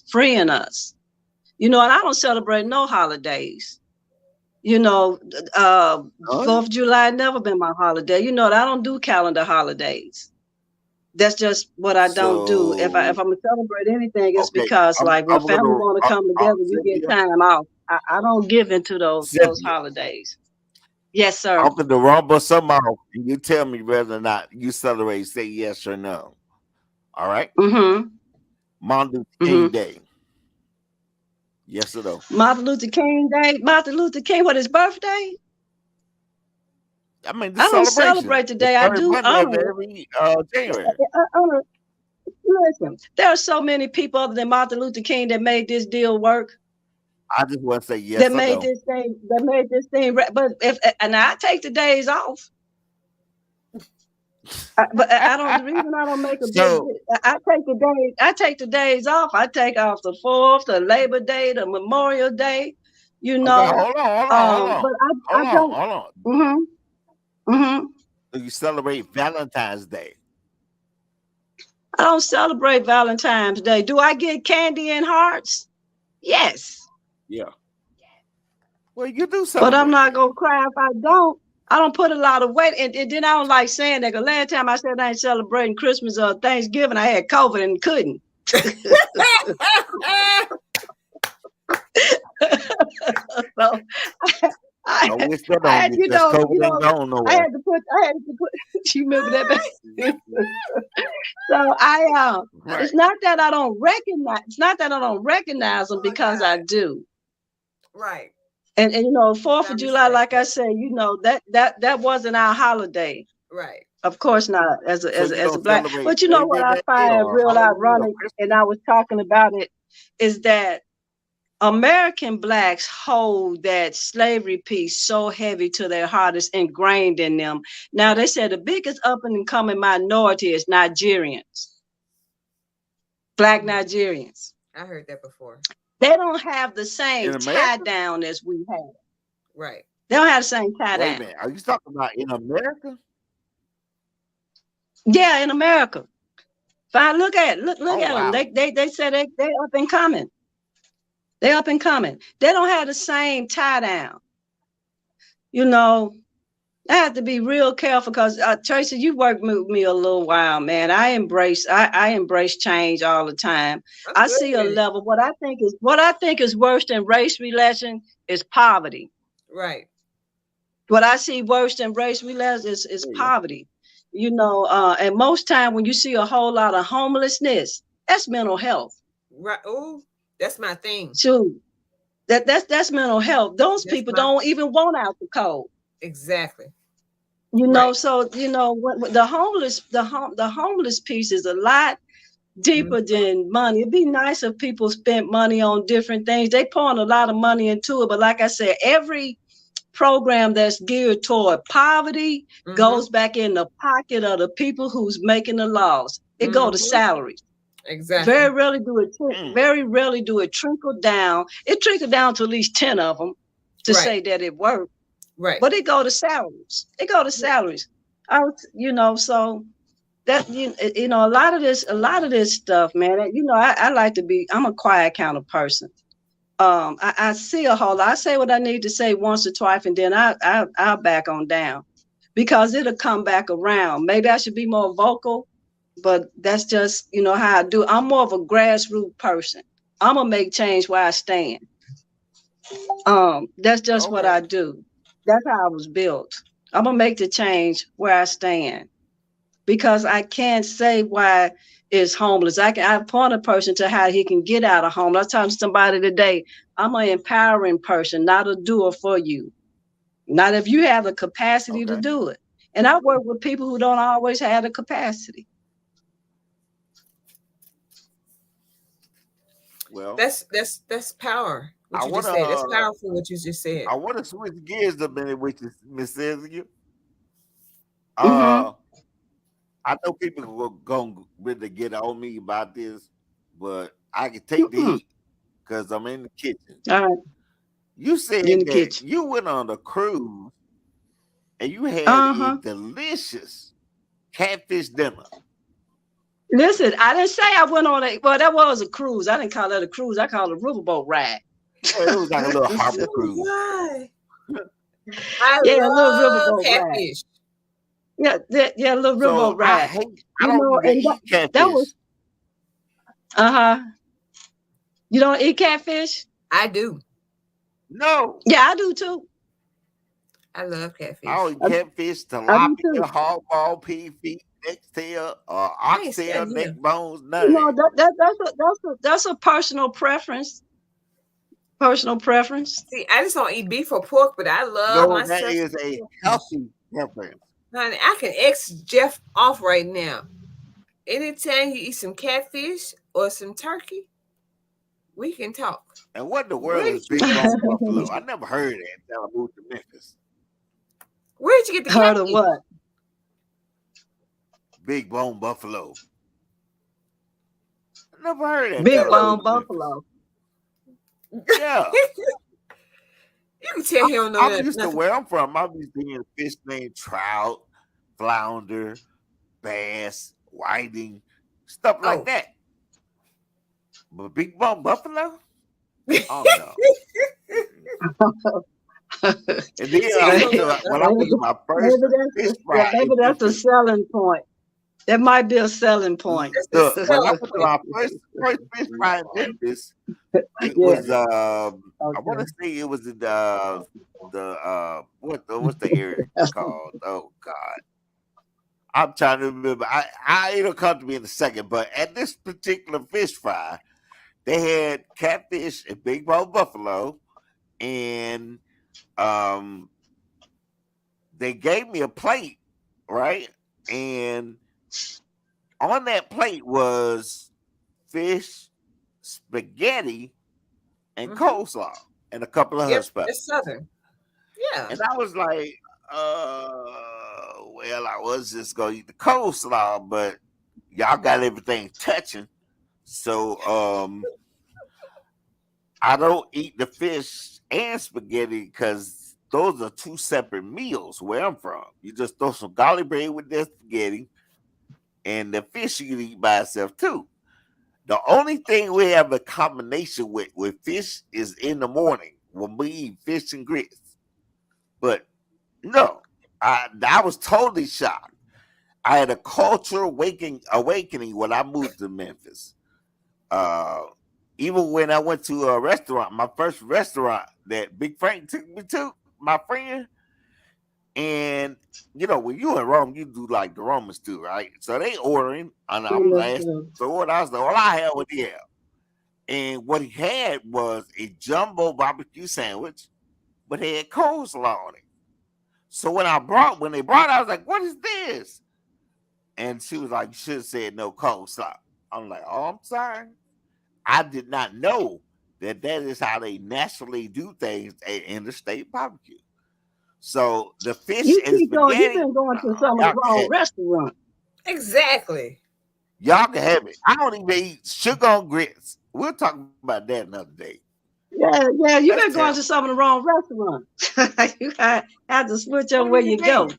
Freeing us. And I don't celebrate no holidays. 4th of July never been my holiday. I don't do calendar holidays. That's just what I don't do. If I'm gonna celebrate anything, it's because when family want to come together, you get time off. I don't give into those holidays. Yes, sir. I'm going to rumble some off, and you tell me whether or not you celebrate. Say yes or no. All right. Martin Luther King Day. Yes or no? Martin Luther King Day. Martin Luther King, what, his birthday? I mean, I don't celebrate today. I do every January. Listen, there are so many people other than Martin Luther King that made this deal work. I just want to say yes. That made this thing. But I take the days off. But I don't. The reason I don't make a big. I take the days off. I take off the 4th, the Labor Day, the Memorial Day. Okay, hold on. But I don't. Hold on. You celebrate Valentine's Day. I don't celebrate Valentine's Day. Do I get candy and hearts? Yes. Yeah. Well, you do something. But I'm not gonna cry if I don't. I don't put a lot of weight, and then I don't like saying that. Cause last time I said I ain't celebrating Christmas or Thanksgiving, I had COVID and couldn't. So I, I wish that I don't had, get because COVID ain't going I nowhere. had to put. You remember that back? So Right. it's not that I don't recognize. It's not that I don't recognize them Oh my because I God. do. Right. And 4th I of July, respect like I that. said, that wasn't our holiday. Right. Of course not, So you as a don't black. celebrate But you know what Labor I Day find or real Halloween or ironic, and Christmas? I was talking about it, is that American blacks hold that slavery piece so heavy to their heart, it's ingrained in them. Now they said the biggest up and coming minority is Nigerians, black Mhm. Nigerians. I heard that before. They don't have the In same tie America? down as we have. Right. They don't have the same tie Wait a down. minute. Are you talking about in America? Yeah, in America. Fine, look Oh at them. wow. They said they up and coming. They up and coming. They don't have the same tie down. You know, I have to be real careful because Tracy, you worked with me a little while, man. I embrace change all the time. I'm I good see a with it. level. What I think is worse than race relation is poverty. Right. What I see worse than race relation is There you go. poverty. And most time when you see a whole lot of homelessness, that's mental health. Right. Oh, that's my thing. Too. That's mental health. Those That's people my don't even want out the cold. exactly. So Right. when the homeless piece is a lot Mhm. deeper than money. It'd be nice if people spent money on different things. They pouring a lot of money into it, but like I said, every program that's geared toward poverty Mhm. goes back in the pocket of the people who's making the laws. It go to Mhm. salaries. Exactly. Mm. Very rarely do it trickle down. It trickle down to at least 10 of them to Right. say that it worked, Right. but it go to salaries. It go to salaries. So that a lot of this stuff, man. I like to be. I'm a quiet kind of person. I see a whole lot. I say what I need to say once or twice, and then I'll back on down because it'll come back around. Maybe I should be more vocal, but that's just how I do. I'm more of a grassroots person. I'm gonna make change where I stand. That's just what Okay. I do. That's how I was built. I'm gonna make the change where I stand because I can't say why is homeless. I point a person to how he can get out of home. I was talking to somebody today. I'm an empowering person, not a doer for you. Not if you have the capacity to Okay. do it. And I work with people who don't always have the capacity. Well, That's power. What I you just wanna said. That's powerful. What you just said. I wanna switch gears a minute with you, Miss Cynthia. Mm-hmm. Uh I know people were gonna really get on me about this, but I can take the Mm-hmm. heat because I'm in the kitchen. All right. You said In the that kitchen. you went on a cruise and you had a Uh-huh. delicious catfish dinner. Listen, I didn't say I went on that was a cruise. I didn't call that a cruise. I call it a riverboat ride. Yeah, it was like a little harbor Oh cruise. my! I Yeah, a little love riverboat ride. catfish. Yeah, a little So riverboat ride. I don't even And eat that was catfish. uh-huh. You don't eat catfish? I do. No, Yeah, I do too. I love I don't catfish. eat catfish, I do tilapia, too. hardball, pea feet, neck tail, I ain't oxtail, studying neck here. bones, none of that. That's a personal preference. Personal preference. See, I just don't eat beef or pork, but I love No, that myself is some a catfish. healthy preference. Honey, I can X Jeff off right now. Anytime you eat some catfish or some turkey, we can talk. And what in the world Where is did you big get bone some buffalo? catfish? I never heard of that until I moved to Memphis. Where did you get the Heard of catfish? what? Big bone buffalo. I never heard that Big until I moved bone to Memphis. buffalo. Yeah. You can tell he don't know I'm used to nothing. where I'm from. I'm used to hearing fish named trout, flounder, bass, whiting, stuff like Oh. that. But big bone buffalo? Oh no. And then See, I he went don't maybe, know to nothing when about I fish. went to my first fish fry maybe in that's a Memphis. selling point. That might be a selling point. That's the Look, when I selling went to point. our first fish fry in Memphis, it Yeah. was I want to Okay. say it was in what's the area called? Oh God, I'm trying to remember. It'll come to me in a second. But at this particular fish fry, they had catfish and big bone buffalo, and um, they gave me a plate, right? And on that plate was fish, spaghetti, and Mm-hmm. coleslaw, and a couple of Yep, hush puppies. it's Southern. Yeah. And I was like, well, I was just gonna eat the coleslaw, but y'all got everything touching. So I don't eat the fish and spaghetti because those are two separate meals where I'm from. You just throw some garlic bread with that spaghetti, and the fish you can eat by itself too. The only thing we have a combination with fish is in the morning when we eat fish and grits. But no, I was totally shocked. I had a cultural awakening when I moved to Memphis. Uh, Even when I went to a restaurant, my first restaurant that Big Frank took me to, my friend, and when you in Rome, you do like the Romans do, right? So they ordering, and I'm last the order. I was like, all I had was yeah. And what he had was a jumbo barbecue sandwich, but it had coleslaw on it. So when they brought it, I was like, what is this? And she was like, you should have said no coleslaw. I'm like, oh, I'm sorry. I did not know that is how they naturally do things at interstate barbecue. So the fish You and keep going. You've spaghetti, been going to some of y'all the can wrong have it. restaurants. Exactly. Y'all can have it. I don't even eat sugar on grits. We'll talk about that another day. Yeah, you've That's been going to terrible. some of the wrong restaurants. You have to switch up What do where you you go. mean?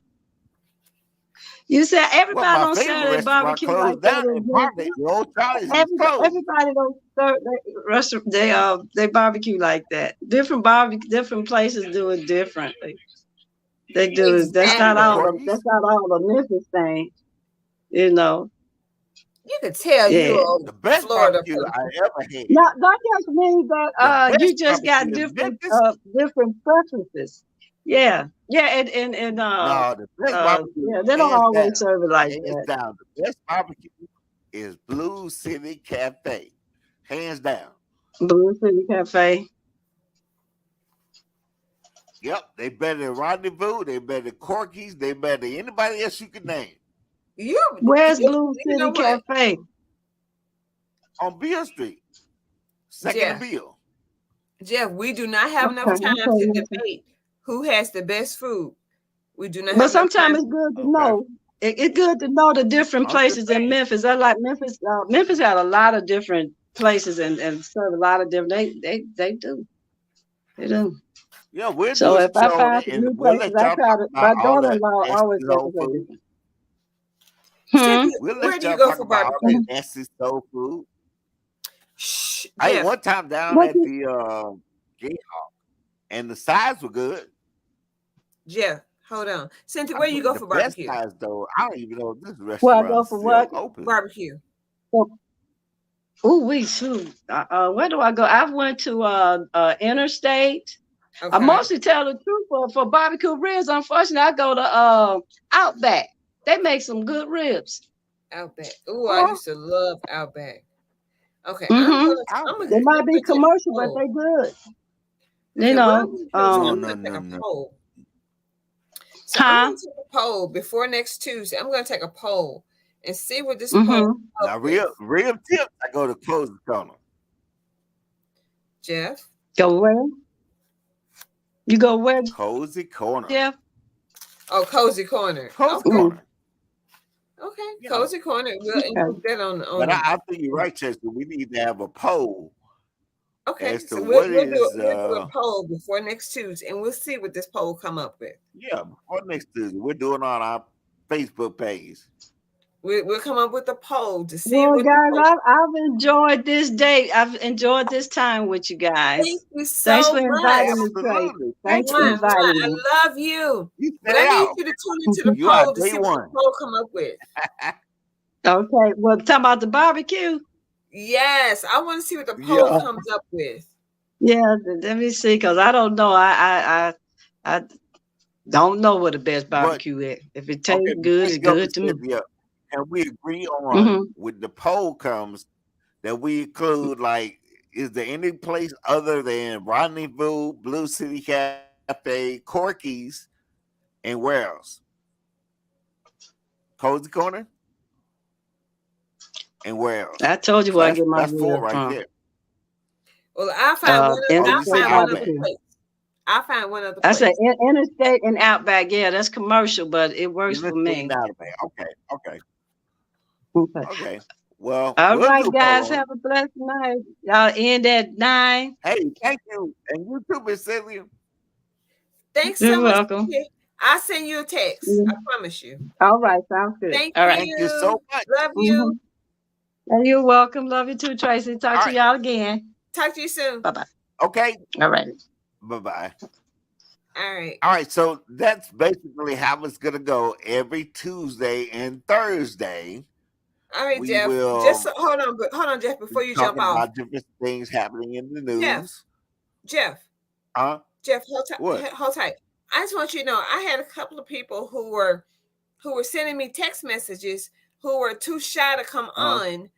You said Well, everybody my don't favorite serve their restaurant barbecue like closed that down in in Parkland. Memphis. The old Charlie's is closed. Everybody don't serve their restaurant. They barbecue like that. Different places do it differently. They do it. That's Not not the Exactly. all. That's Porky's. not all the Memphis thing. You know. You could tell you're Yeah. a The best Florida barbecue I person. ever had. Now that just means that The you best just got barbecue in different Memphis. preferences. Yeah. Yeah, and No, the best barbecue, yeah, they don't hands always down, serve it like hands that. down. The best barbecue is Blue City Cafe, hands down. Blue City Cafe. Yep, they better than Rendezvous. They better than Corky's. They better than anybody else you can name You, Where's you, Blue you know City what, Cafe? on Beale Street, second to Jeff? Beale. Jeff, we do not have enough Okay, time to okay. debate who has the best food. We do not But have enough sometimes time. it's good to Okay, know. It's good to know the different I'm just places in saying. Memphis. I like Memphis. Memphis had a lot of different places and serve a lot of different. They do. They do. Yeah, we'll do So a if I show on find it, some and new we'll places, let I y'all try talk to. about My all the daughter-in-law nasty always makes soul it food. different. Cynthia, We'll where let do you y'all go talk for about all that barbecue? nasty soul food. Shh, I ate Jeff. one time down What at you? the Jayhawk, and the sides were good. Jeff, hold on. Cynthia, I where you think go the for best barbecue? sides, though, I don't even know if this Where I restaurant go is for still what? open. Barbecue. Oh, we shoot. Where do I go? I went to Interstate. I Okay. mostly tell the truth for barbecue ribs. Unfortunately, I go to Outback. They make some good ribs. Outback. Ooh, I Uh-huh. used to love Outback. Okay, Mm-hmm. They Outback. might be take a commercial, but poll. they good. You Okay, what I'm know. going to do is I'm No, going no, to take no, a no. poll. So I'm Huh? going to take a poll before next Tuesday. I'm going to take a poll and see what this poll Mm-hmm. come up Now, with. real tip. I go to Closing Corner. Jeff. Go where? You go where, Cozy Corner. Jeff? Oh, Cozy Corner. Cozy Okay. Mm. Corner. Okay. Yeah. Cozy Corner. We'll Okay. include that on But the. I think you're right, Chester. We need to have a poll Okay, as to so what is we'll do a poll before next Tuesday, and we'll see what this poll come up with. yeah, before next Tuesday. We're doing on our Facebook page. We'll come up with a poll to see Well, what the guys, poll. I've enjoyed this day. I've enjoyed this time with you guys. Thank you Thanks so for much. inviting me, Trace. Absolutely. Thanks Thank for Mwah, you. inviting mwah. me. I love you. You But I stay need out. you to tune into the You are poll to day see what the one. poll come up with. Okay. Well, talking about the barbecue. Yes, I want to see what the poll Yeah, comes up with. Yeah, let me see, cause I don't know. I don't know what the best but barbecue is. If it tastes okay, good, before it's you go, good Miss to me. Cynthia, can we agree on Hmm. with the poll comes that we include like is there any place other than Rendezvous, Blue City Cafe, Corky's, and where else? Cozy Corner, and where else? I told you So where I get my that's four ribs right from. there. Well, Oh, you I'll say Interstate find one other Outback. barbecue. place. I'll find one other I said place. interstate and outback. Yeah, that's commercial, but it works You for listed in me. Outback. Okay, okay, Okay. okay. Well, All we'll right, do a poll guys. on it. Have a blessed night. Y'all end at 9. Hey, thank you, and you too, Miss Cynthia. Thanks You're so much. welcome. I'll send you a text. I Mhm. promise you. All right. Sounds good. Thank All right. Thank you so you. much. Love Mm-hmm. you. You're welcome. Love you too, Tracy. Talk All to right. y'all again. Talk to you soon. Bye bye. Okay. All right. Bye bye. All right. All right. So that's basically how it's gonna go every Tuesday and Thursday. All right, We Jeff. will Hold on, Jeff, be before you jump talking off. about different things happening in the Jeff, news. Jeff, Huh? Jeff, What? hold tight. I just want you to know I had a couple of people who were sending me text messages who were too shy to come Huh? on.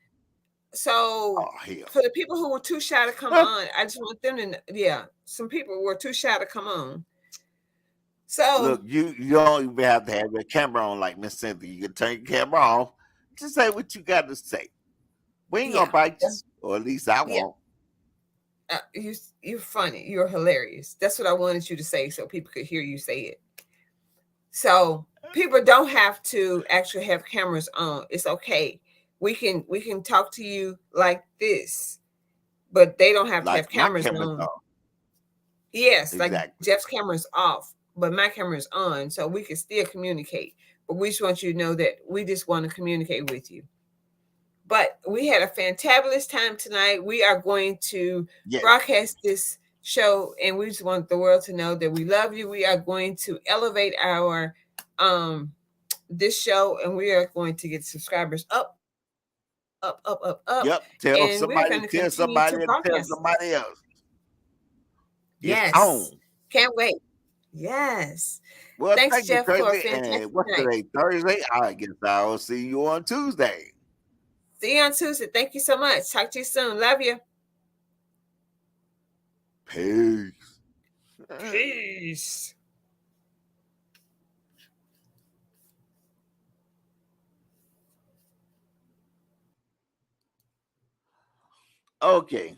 So Oh hell. for the people who were too shy to come on, I just want them to yeah, some people were too shy to come on. So Look, you don't even have to have your camera on like Miss Cynthia. You can turn your camera off. Just say what you got to say. We ain't gonna yeah, bite you, or at least I yeah. won't. You're funny. You're hilarious. That's what I wanted you to say so people could hear you say it. So people don't have to actually have cameras on. It's okay. We can talk to you like this, but they don't have to have Like my cameras camera's on. off. Yes, like Exactly. Jeff's camera's off, but my camera's on, so we can still communicate. But we just want you to know that we just want to communicate with you. But we had a fantabulous time tonight. We are going to Yes. broadcast this show, and we just want the world to know that we love you. We are going to elevate our this show, and we are going to get subscribers up, up, up, up, up, Yep. Tell and we are somebody, going to tell continue to somebody, and tell broadcast. somebody else. It's Yes, on. can't wait. Yes. Well, Thanks, thank you, Jeff, for a Tracy. And fantastic what's night. today? Thursday? I guess I'll see you on Tuesday. See you on Tuesday. Thank you so much. Talk to you soon. Love you. Peace. Peace. Okay.